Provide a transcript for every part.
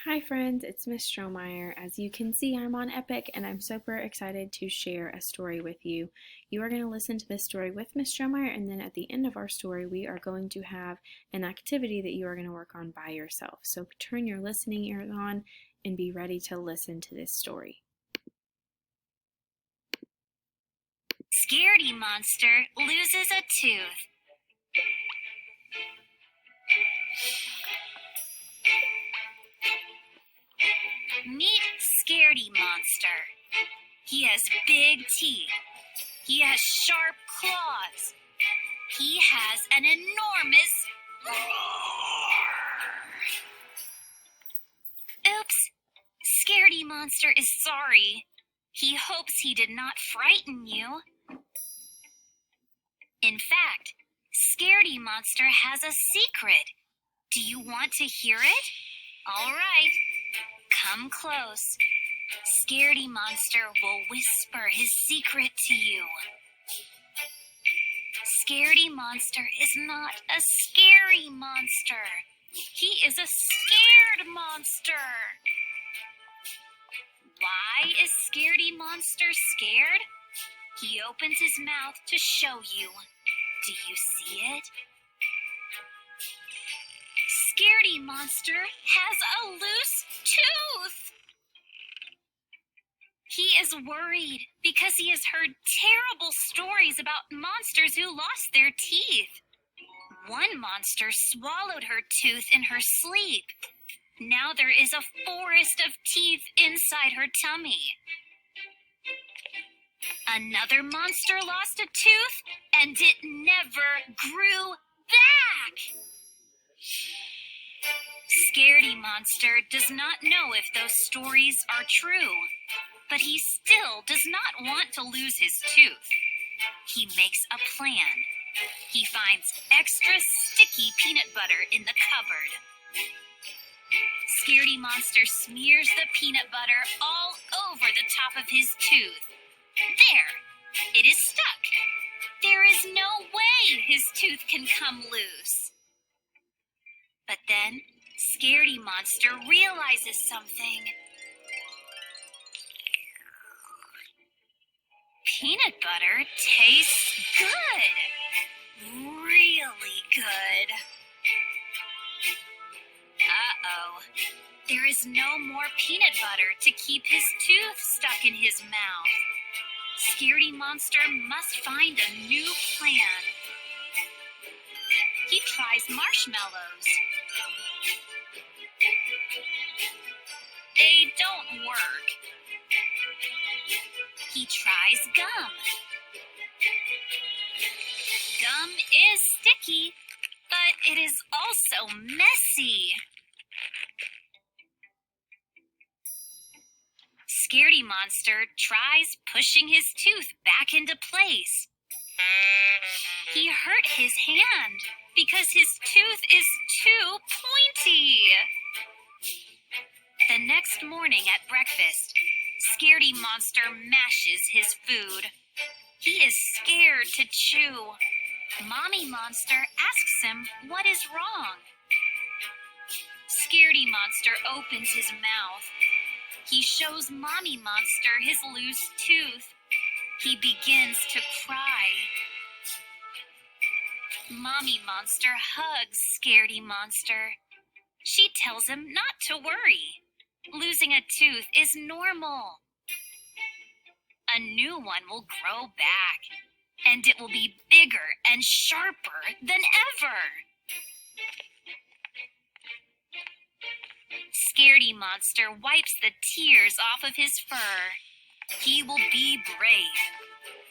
Hi friends, it's Miss Strohmeyer. As you can see, I'm on Epic and I'm super excited to share a story with you. You are going to listen to this story with Miss Strohmeyer, and then at the end of our story, we are going to have an activity that you are going to work on by yourself. So turn your listening ears on and be ready to listen to this story. Scaredy monster loses a tooth. Meet Scaredy monster. He has big teeth. He has sharp claws. He has an enormous roar. Oops. Scaredy monster is sorry. He hopes he did not frighten you. In fact, Scaredy monster has a secret. Do you want to hear it? All right. Come close. Scaredy monster will whisper his secret to you. Scaredy monster is not a scary monster. He is a scared monster. Why is Scaredy monster scared? He opens his mouth to show you. Do you see it? Scaredy monster has a loose tooth. He is worried because he has heard terrible stories about monsters who lost their teeth. One monster swallowed her tooth in her sleep. Now there is a forest of teeth inside her tummy. Another monster lost a tooth and it never grew back. Scaredy monster does not know if those stories are true, but he still does not want to lose his tooth. He makes a plan. He finds extra sticky peanut butter in the cupboard. Scaredy monster smears the peanut butter all over the top of his tooth. There! It is stuck. There is no way his tooth can come loose. But then, Scaredy monster realizes something. Peanut butter tastes good. Really good. Uh-oh. There is no more peanut butter to keep his tooth stuck in his mouth. Scaredy monster must find a new plan. He tries marshmallows. They don't work. He tries gum. Gum is sticky, but it is also messy. Scaredy monster tries pushing his tooth back into place. He hurt his hand because his tooth is too pointy. The next morning at breakfast, Scaredy monster mashes his food. He is scared to chew. Mommy monster asks him what is wrong. Scaredy monster opens his mouth. He shows Mommy monster his loose tooth. He begins to cry. Mommy monster hugs Scaredy monster. She tells him not to worry. Losing a tooth is normal. A new one will grow back, and it will be bigger and sharper than ever. Scaredy monster wipes the tears off of his fur. He will be brave.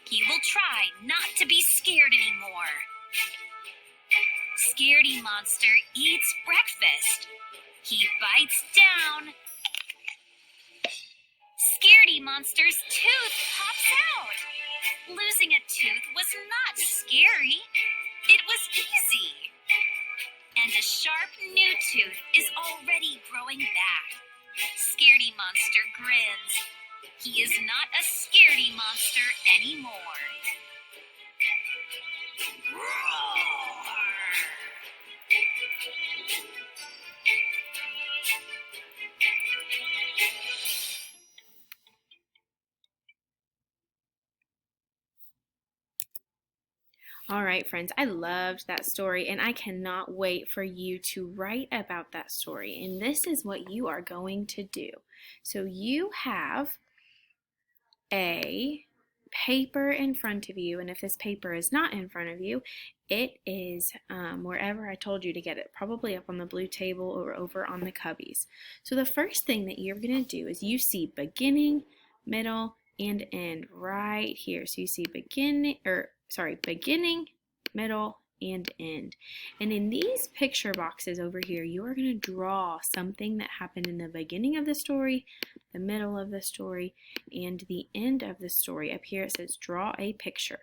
He will try not to be scared anymore. Scaredy monster eats breakfast. He bites down. Scaredy monster's tooth pops out. Losing a tooth was not scary. It was easy. And a sharp new tooth is already growing back. Scaredy monster grins. He is not a scaredy monster anymore. Roar! All right, friends, I loved that story and I cannot wait for you to write about that story. And this is what you are going to do. So you have a paper in front of you, and if this paper is not in front of you, it is wherever I told you to get it, probably up on the blue table or over on the cubbies. So the first thing that you're going to do is you see beginning, middle, and end right here. So you see beginning, middle, and end. And in these picture boxes over here, you are going to draw something that happened in the beginning of the story, the middle of the story, and the end of the story. Up here it says draw a picture.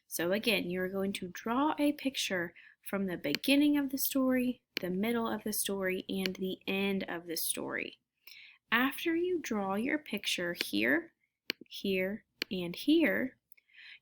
So again, you're going to draw a picture from the beginning of the story, the middle of the story, and the end of the story. After you draw your picture here, here, and here,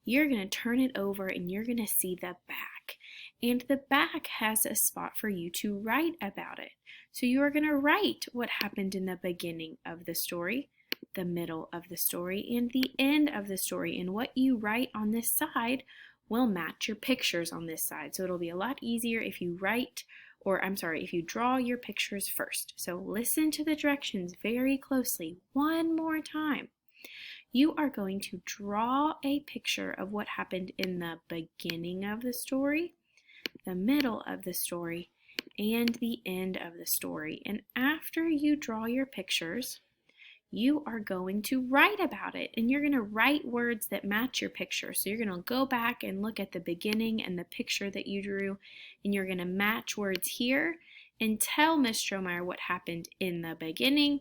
you're going to turn it over and you're going to see the back. And the back has a spot for you to write about it. So you are going to write what happened in the beginning of the story, the middle of the story, and the end of the story. And what you write on this side will match your pictures on this side. So it'll be a lot easier if you if you draw your pictures first. So listen to the directions very closely one more time. You are going to draw a picture of what happened in the beginning of the story, the middle of the story, and the end of the story. And after you draw your pictures, you are going to write about it, and you're going to write words that match your picture. So you're going to go back and look at the beginning and the picture that you drew, and you're going to match words here and tell Miss Strohmeyer what happened in the beginning,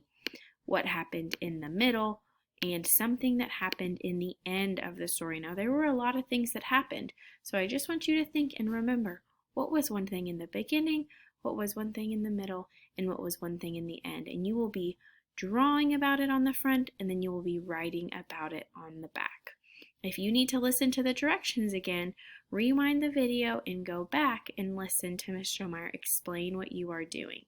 what happened in the middle, and something that happened in the end of the story. Now, there were a lot of things that happened, so I just want you to think and remember what was one thing in the beginning, what was one thing in the middle, and what was one thing in the end. And you will be drawing about it on the front, and then you will be writing about it on the back. If you need to listen to the directions again, rewind the video and go back and listen to Ms. Strohmeyer explain what you are doing.